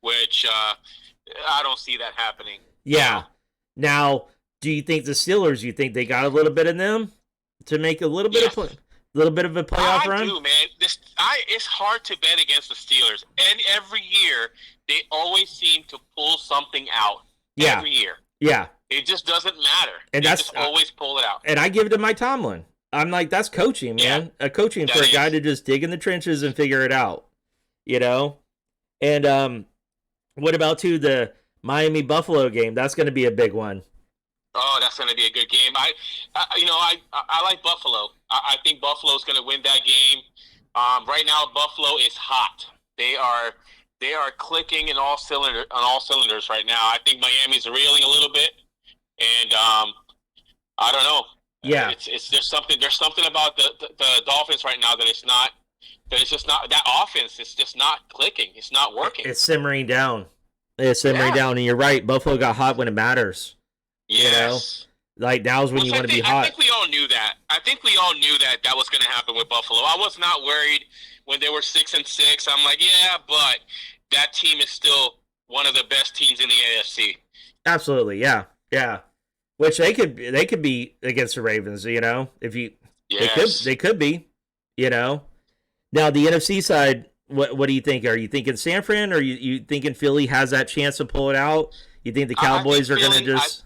which I don't see that happening. Yeah. Now, do you think the Steelers? You think they got a little bit in them to make a little bit Yes. of a playoff run? I do, man. It's hard to bet against the Steelers, and every year they always seem to pull something out. Yeah. Every year, Yeah. it just doesn't matter. And they that's- just always pull it out. And I give it to Mike Tomlin. I'm like, that's coaching, man. A coaching that for a is. guy to just dig in the trenches and figure it out. And what about the Miami Buffalo game? That's going to be a big one. Oh, that's going to be a good game. I like Buffalo. I think Buffalo's going to win that game. Right now, Buffalo is hot. They are clicking in all cylinders right now. I think Miami's reeling a little bit, and I don't know. Yeah. There's something about the Dolphins right now that it's just not that offense. It's just not clicking. It's not working. It's simmering down. And you're right. Buffalo got hot when it matters. Yes. Like, now's when you want to be hot. I think we all knew that. That was going to happen with Buffalo. I was not worried when they were 6-6. I'm like, yeah, but that team is still one of the best teams in the AFC. Absolutely, yeah. Which they could be against the Ravens, if you Yes. they could be, Now the NFC side, what do you think? Are you thinking San Fran, or you thinking Philly has that chance to pull it out? You think the Cowboys are going to just?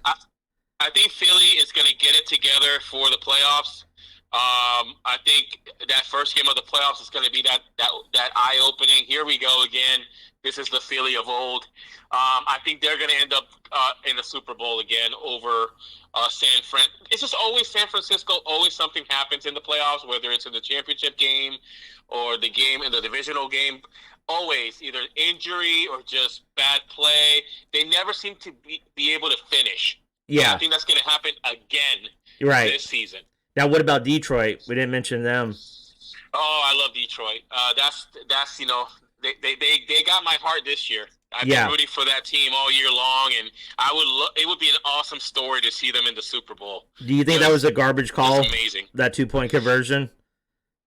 I think Philly is going to get it together for the playoffs. I think that first game of the playoffs is going to be that eye-opening. Here we go again. This is the Philly of old. I think they're going to end up in the Super Bowl again over San Fran. It's just always San Francisco. Always something happens in the playoffs, whether it's in the championship game or the game in the divisional game. Always either injury or just bad play. They never seem to be able to finish. Yeah, I think that's going to happen again this season. Now, what about Detroit? We didn't mention them. Oh, I love Detroit. That's they got my heart this year. I've been rooting for that team all year long, and it would be an awesome story to see them in the Super Bowl. Do you think that was a garbage call? It's amazing. That 2-point conversion.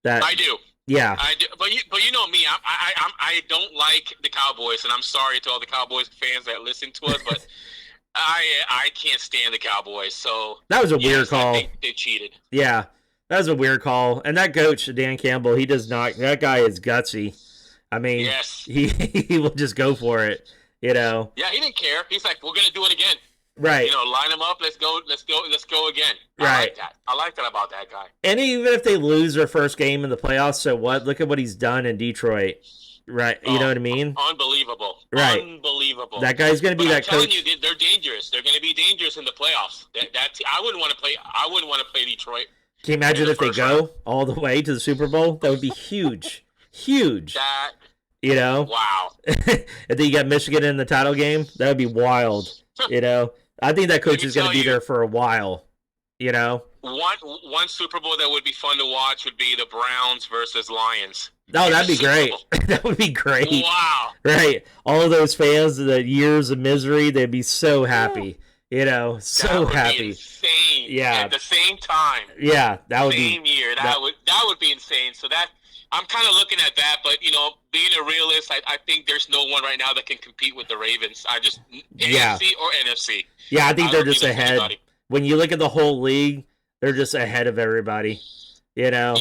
I do. Yeah. I do. But you know me. I don't like the Cowboys, and I'm sorry to all the Cowboys fans that listen to us, but I can't stand the Cowboys. So that was a weird call. They cheated. Yeah, that was a weird call. And that coach, Dan Campbell, he does not. That guy is gutsy. I mean, yes, he will just go for it. Yeah, he didn't care. He's like, we're gonna do it again. Right. Line them up. Let's go again. Right. I like that. I like that about that guy. And even if they lose their first game in the playoffs, so what? Look at what he's done in Detroit. Right. You know what I mean? Unbelievable. Right. Unbelievable. That guy's going to be that coach. I'm telling you, they're dangerous. They're going to be dangerous in the playoffs. I wouldn't want to play Detroit. Can you imagine if they go all the way to the Super Bowl? That would be huge. Huge. Wow. And then you got Michigan in the title game. That would be wild. I think that coach is going to be there for a while. One Super Bowl that would be fun to watch would be the Browns versus Lions. Oh, that'd be great. That would be great. Wow. Right. All of those fans, the years of misery, they'd be so happy. So that would happy. Be insane. Yeah. at the same time. Yeah, that would Same be year. That would be insane. So that I'm kind of looking at that, but being a realist, I think there's no one right now that can compete with the Ravens. Yeah. AFC or NFC. Yeah, I think they're don't just think there's ahead. anybody. When you look at the whole league, they're just ahead of everybody. Yeah.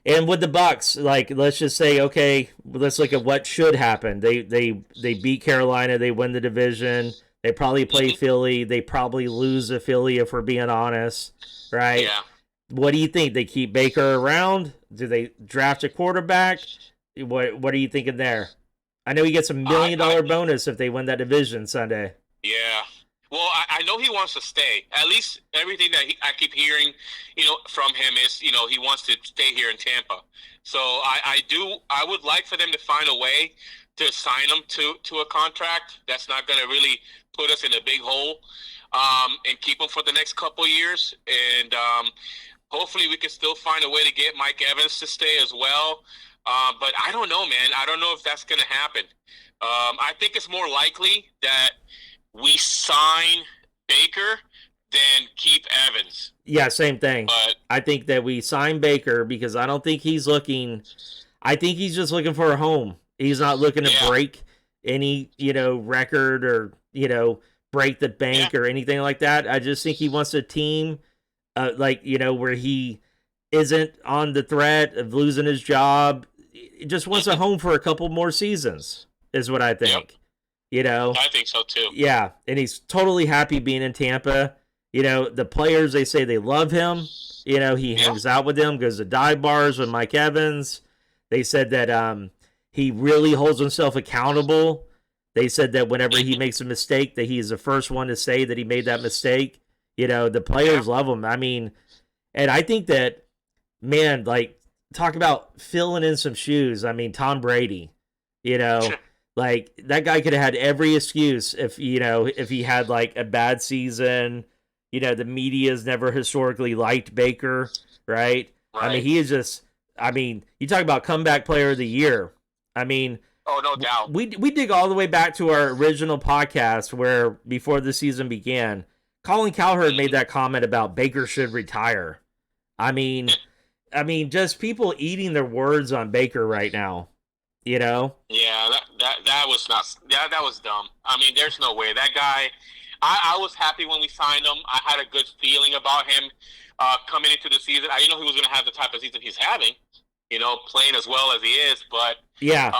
And with the Bucks, like, let's just say, okay, let's look at what should happen. They beat Carolina, they win the division. They probably play Philly. They probably lose to Philly if we're being honest, right? Yeah. What do you think? They keep Baker around? Do they draft a quarterback? What are you thinking there? I know he gets $1 million bonus if they win that division Sunday. Yeah. Well, I know he wants to stay. At least everything that I keep hearing, from him is, he wants to stay here in Tampa. So I would like for them to find a way to sign him to a contract that's not going to really put us in a big hole, and keep him for the next couple of years. And hopefully we can still find a way to get Mike Evans to stay as well. But I don't know, man. I don't know if that's going to happen. I think it's more likely that we sign Baker than keep Evans. Yeah, same thing. But I think that we sign Baker because I don't think he's looking. I think he's just looking for a home. He's not looking to break any, record or, break the bank or anything like that. I just think he wants a team, where he isn't on the threat of losing his job. He just wants a home for a couple more seasons, is what I think. I think so too. Yeah, and he's totally happy being in Tampa. The players, they say they love him. He hangs out with them, goes to dive bars with Mike Evans. They said that he really holds himself accountable. They said that whenever he makes a mistake, that he's the first one to say that he made that mistake. The players love him. I mean, and I think that, man, like, talk about filling in some shoes. I mean, Tom Brady, like, that guy could have had every excuse if he had, like, a bad season. The media's never historically liked Baker, right? I mean, he is just, you talk about comeback player of the year. I mean, oh, no doubt. We dig all the way back to our original podcast where, before the season began, Colin Cowherd made that comment about Baker should retire. I mean, just people eating their words on Baker right now. Yeah, that was not. That was dumb. I mean, there's no way that guy. I was happy when we signed him. I had a good feeling about him coming into the season. I didn't know he was going to have the type of season he's having. Playing as well as he is, but yeah.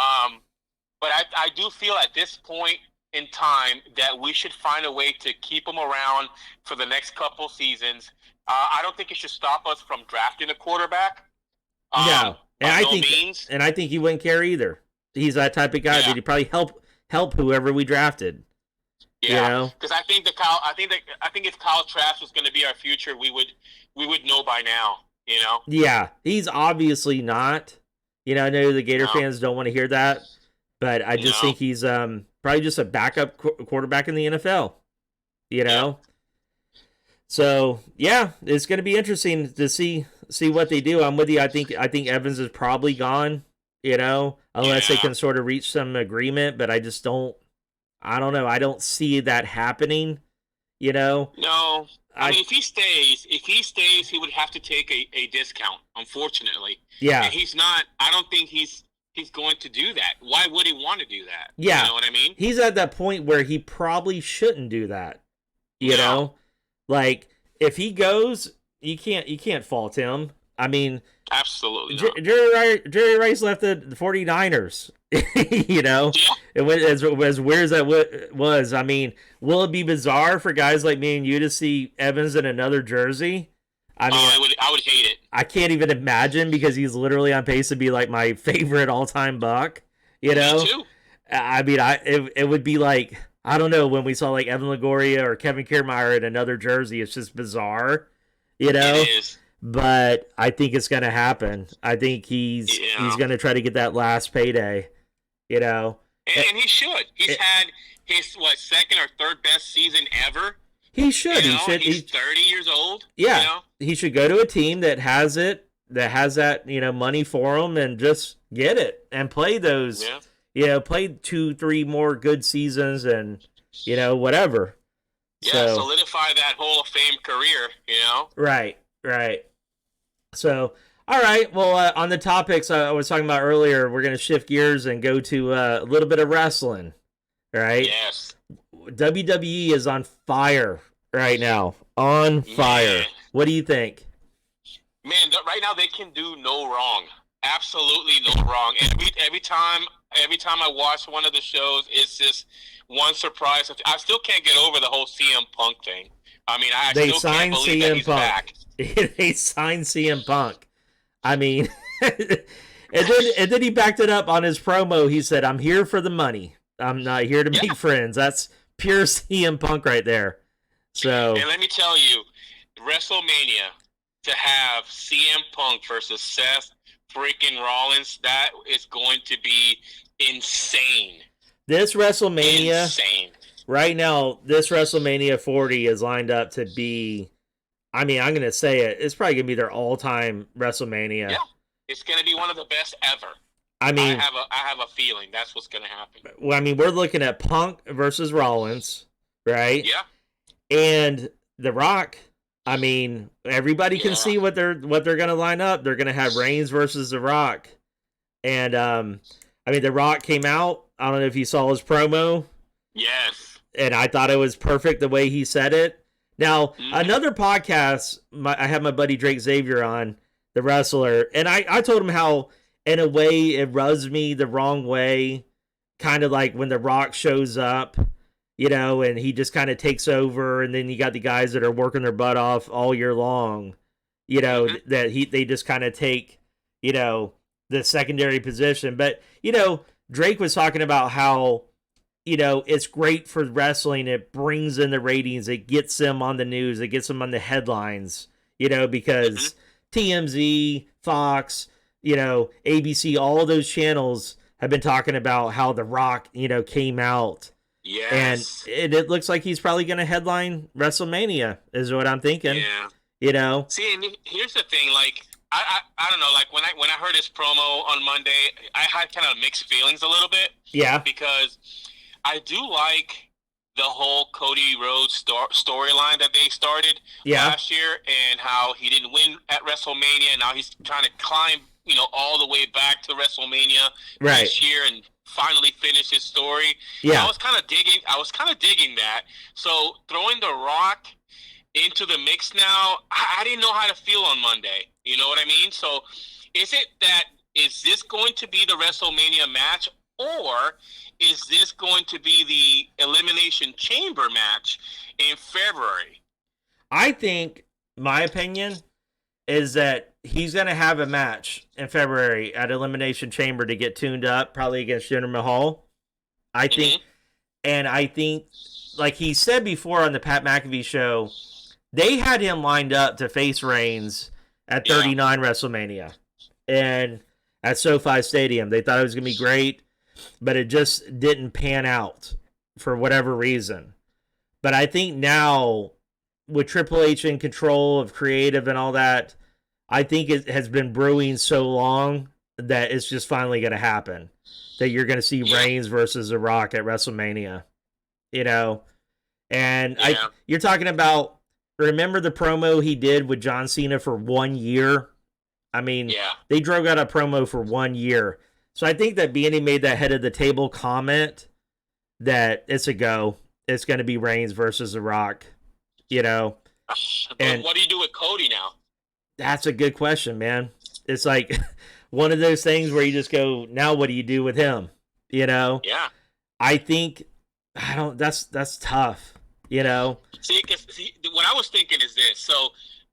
But I do feel at this point in time that we should find a way to keep him around for the next couple seasons. I don't think it should stop us from drafting a quarterback. No, and I think he wouldn't care either. He's that type of guy that he'd probably help whoever we drafted. Yeah, because I think if Kyle Trask was going to be our future, we would know by now. Yeah, he's obviously not. I know the Gator fans don't want to hear that, but I just think he's probably just a backup quarterback in the NFL. So yeah, it's going to be interesting to see what they do. I'm with you. I think Evans is probably gone. Unless they can sort of reach some agreement, but I just don't. I don't know. I don't see that happening. No. I mean, if he stays, he would have to take a discount, unfortunately. Yeah. And he's not. I don't think he's going to do that. Why would he want to do that? Yeah. You know what I mean? He's at that point where he probably shouldn't do that. You know? Like, if he goes, you can't fault him. I mean, absolutely not. Jerry Rice left the 49ers. Yeah. It went as weird as that was. I mean, will it be bizarre for guys like me and you to see Evans in another jersey? I mean, I would hate it. I can't even imagine because he's literally on pace to be like my favorite all-time Buck. Me too. I mean, it would be like, I don't know, when we saw like Evan Longoria or Kevin Kiermaier in another jersey. It's just bizarre, It is. But I think it's going to happen. I think he's going to try to get that last payday. And he should. He's had his second or third best season ever. He should. He's 30 years old. Yeah. He should go to a team that has it, that has that, money for him, and just get it and play those. Yeah. Play 2-3 more good seasons and whatever. Yeah, So solidify that Hall of Fame career, you know? right, right. So all right. Well, on the topics I was talking about earlier, we're gonna shift gears and go to a little bit of wrestling. Right. Yes. WWE is on fire right now. On fire. Man. What do you think? Man, right now they can do no wrong. Absolutely no wrong. Every time I watch one of the shows, it's just one surprise. I still can't get over the whole CM Punk thing. I mean, I They still can't signed believe that CM he's Punk. back. They signed CM Punk. I mean, and then he backed it up on his promo. He said, "I'm here for the money. I'm not here to make friends." That's pure CM Punk right there. So, And let me tell you, WrestleMania, to have CM Punk versus Seth freaking Rollins, that is going to be insane. this WrestleMania, Insane. right now, this WrestleMania 40 is lined up to be, I mean, I'm going to say it, it's probably going to be their all-time WrestleMania. Yeah, it's going to be one of the best ever. I mean, I have a feeling that's what's going to happen. well, I mean, we're looking at Punk versus Rollins, right? Yeah. And The Rock. I mean, everybody can see what they're going to line up. They're going to have Reigns versus The Rock. And I mean, The Rock came out. I don't know if you saw his promo. Yes. And I thought it was perfect the way he said it. Now, another podcast, I have my buddy Drake Xavier on, the wrestler, and I told him how, in a way, it rubs me the wrong way, kind of like when The Rock shows up, you know, and he just kind of takes over, and then you got the guys that are working their butt off all year long, you know, that they just kind of take, you know, the secondary position. But, you know, Drake was talking about how, you know, it's great for wrestling. It brings in the ratings. It gets them on the news. It gets them on the headlines, you know, because TMZ, Fox, you know, ABC, all of those channels have been talking about how The Rock, you know, came out. Yes. And it looks like he's probably going to headline WrestleMania, is what I'm thinking. Yeah. You know? See, and here's the thing, like, I don't know, like, when I heard his promo on Monday, I had kind of mixed feelings a little bit. Yeah. Because I do like the whole Cody Rhodes storyline that they started last year, and how he didn't win at WrestleMania, and now he's trying to climb, you know, all the way back to WrestleMania this year and finally finish his story. Yeah. I was kind of digging that. So throwing The Rock into the mix now, I didn't know how to feel on Monday. You know what I mean? So is this going to be the WrestleMania match, or is this going to be the Elimination Chamber match in February? I think, my opinion, is that he's going to have a match in February at Elimination Chamber to get tuned up, probably against Jinder Mahal. I think, and I think, like he said before on the Pat McAfee show, they had him lined up to face Reigns at 39 WrestleMania and at SoFi Stadium. They thought it was going to be great, but it just didn't pan out for whatever reason. But I think now, with Triple H in control of creative and all that, I think it has been brewing so long that it's just finally going to happen. That you're going to see Reigns versus The Rock at WrestleMania. You know? And you're talking about, remember the promo he did with John Cena for 1 year? I mean, they drove out a promo for 1 year. So I think that being he made that head of the table comment that it's a go. It's going to be Reigns versus The Rock, you know. But what do you do with Cody now? That's a good question, man. It's like one of those things where you just go, now what do you do with him? You know? Yeah. I think, that's tough, you know? See, what I was thinking is this. So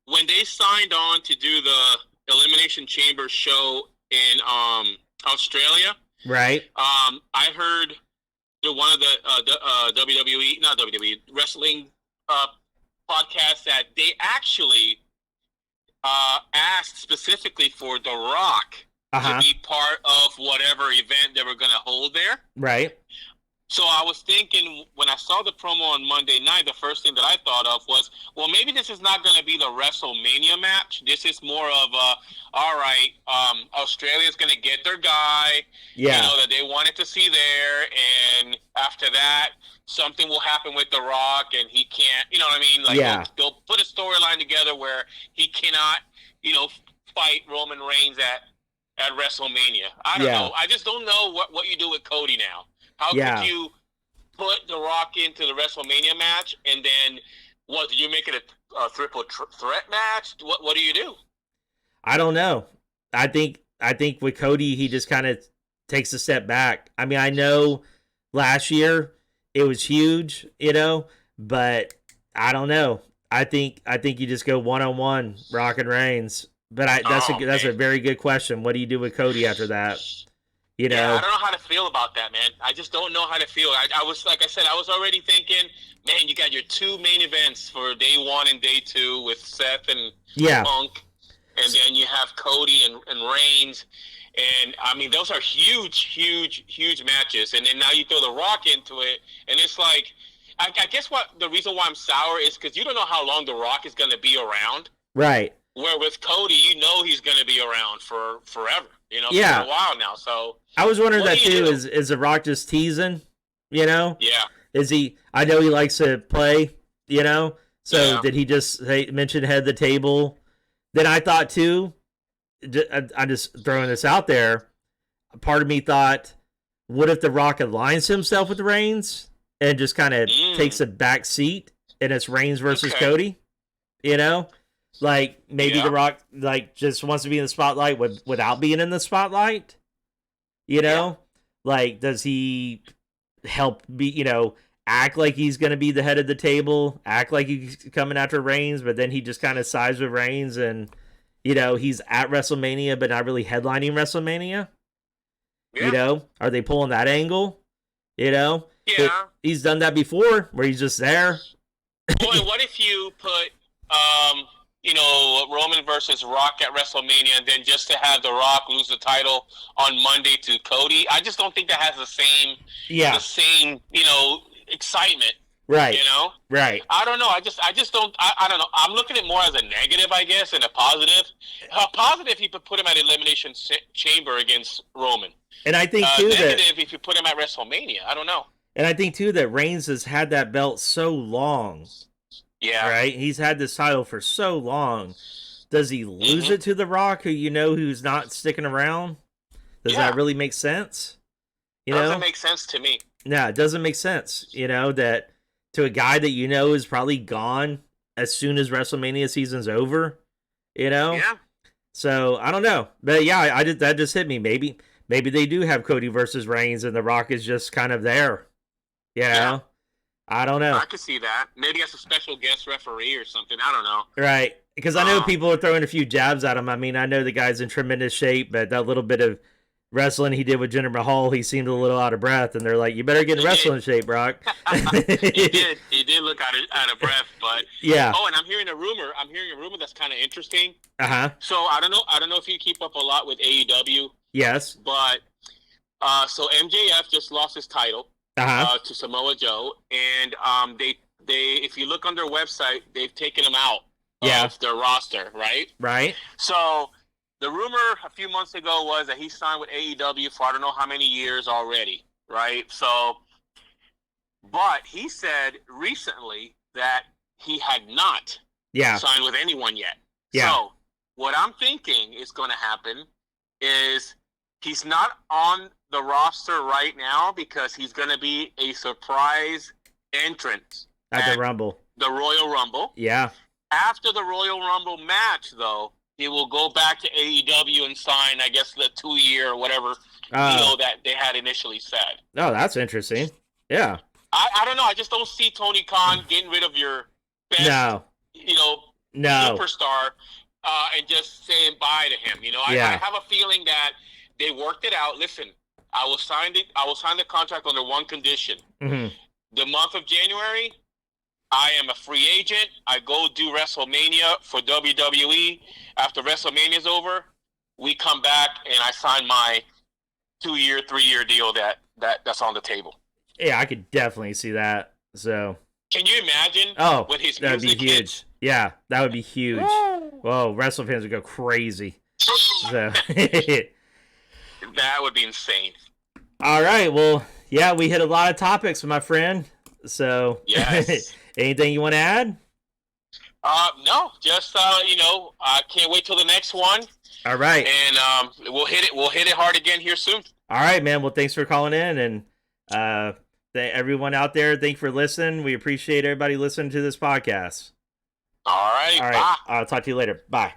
when they signed on to do the Elimination Chamber show in Australia, right? I heard one of the WWE, not WWE, wrestling podcasts that they actually asked specifically for The Rock to be part of whatever event they were going to hold there. Right. So I was thinking when I saw the promo on Monday night, the first thing that I thought of was, well, maybe this is not going to be the WrestleMania match. This is more of a, all right, Australia's going to get their guy, Yeah. that they wanted to see there, and after that, something will happen with The Rock, and he can't, you know what I mean? Like, Yeah. they'll put a storyline together where he cannot, fight Roman Reigns at WrestleMania. I don't know. I just don't know what you do with Cody now. How could you put The Rock into the WrestleMania match, and then do you make it a triple threat match? What do you do? I don't know. I think with Cody, he just kind of takes a step back. I mean, I know last year it was huge, but I don't know. I think you just go 1-on-1, Rock and Reigns. But that's a very good question. What do you do with Cody after that? Yeah, I don't know how to feel about that, man. I just don't know how to feel. I was, like I said, I was already thinking, man, you got your two main events for day 1 and day 2 with Seth and Punk, and then you have Cody and Reigns. And, I mean, those are huge, huge, huge matches. And then now you throw The Rock into it, and it's like, I guess the reason why I'm sour is because you don't know how long The Rock is going to be around. Right. Where with Cody, he's going to be around for forever, for a while now. So I was wondering that too. Is The Rock just teasing? Yeah. Is he? I know he likes to play. So did he just mention head of the table? Then I thought too. I'm just throwing this out there. Part of me thought, what if The Rock aligns himself with Reigns and just kind of takes a back seat, and it's Reigns versus Cody? Like maybe The Rock just wants to be in the spotlight without being in the spotlight. Like does he help be act like he's going to be the head of the table, act like he's coming after Reigns, but then he just kind of sides with Reigns, and he's at WrestleMania but not really headlining WrestleMania. Are they pulling that angle? He's done that before where he's just there. Boy, what if you put Roman versus Rock at WrestleMania, and then just to have The Rock lose the title on Monday to Cody? I just don't think that has the same excitement. Right. Right. I don't know. I just don't. I don't know. I'm looking at it more as a negative, I guess, and a positive. A positive, you could put him at Elimination Chamber against Roman. And I think too negative if you put him at WrestleMania. I don't know. And I think too that Reigns has had that belt so long. Yeah. Right? He's had this title for so long. Does he lose it to The Rock, who's not sticking around? Does that really make sense? Doesn't make sense to me. No, it doesn't make sense. That to a guy that is probably gone as soon as WrestleMania season's over. Yeah. So I don't know, but that just hit me. Maybe they do have Cody versus Reigns, and The Rock is just kind of there. Yeah. I don't know. I could see that. Maybe as a special guest referee or something. I don't know. Right. Because I know people are throwing a few jabs at him. I mean, I know the guy's in tremendous shape, but that little bit of wrestling he did with Jinder Mahal, he seemed a little out of breath, and they're like, you better get in wrestling shape, Brock. He did look out of breath, but yeah. Oh, and I'm hearing a rumor that's kind of interesting. So I don't know if you keep up a lot with AEW. Yes. But so MJF just lost his title to Samoa Joe, and they if you look on their website, they've taken him out of their roster, right? Right. So the rumor a few months ago was that he signed with AEW for I don't know how many years already, right? So, but he said recently that he had not signed with anyone yet. Yeah. So what I'm thinking is going to happen is he's not on the roster right now because he's going to be a surprise entrant at the Rumble. The Royal Rumble. Yeah. After the Royal Rumble match, though, he will go back to AEW and sign, I guess, the 2-year or whatever deal that they had initially said. Oh, that's interesting. Yeah. I don't know. I just don't see Tony Khan getting rid of your best, superstar and just saying bye to him. I have a feeling that they worked it out. Listen, I will sign the contract under one condition. Mm-hmm. The month of January, I am a free agent. I go do WrestleMania for WWE. After WrestleMania is over, we come back and I sign my 2-year, 3-year deal that's on the table. Yeah, I could definitely see that. So, Can you imagine oh, when his that'd be music huge. hits? Yeah, that would be huge. Whoa, wrestling fans would go crazy. So, That would be insane. all right. Well, yeah, we hit a lot of topics, my friend. So, Yes. anything you want to add? No, just I can't wait till the next one, All right. and we'll hit it. We'll hit it hard again here soon. All right, man. Well, thanks for calling in, and everyone out there, thank you for listening. We appreciate everybody listening to this podcast. All right. All right. Bye. I'll talk to you later. Bye.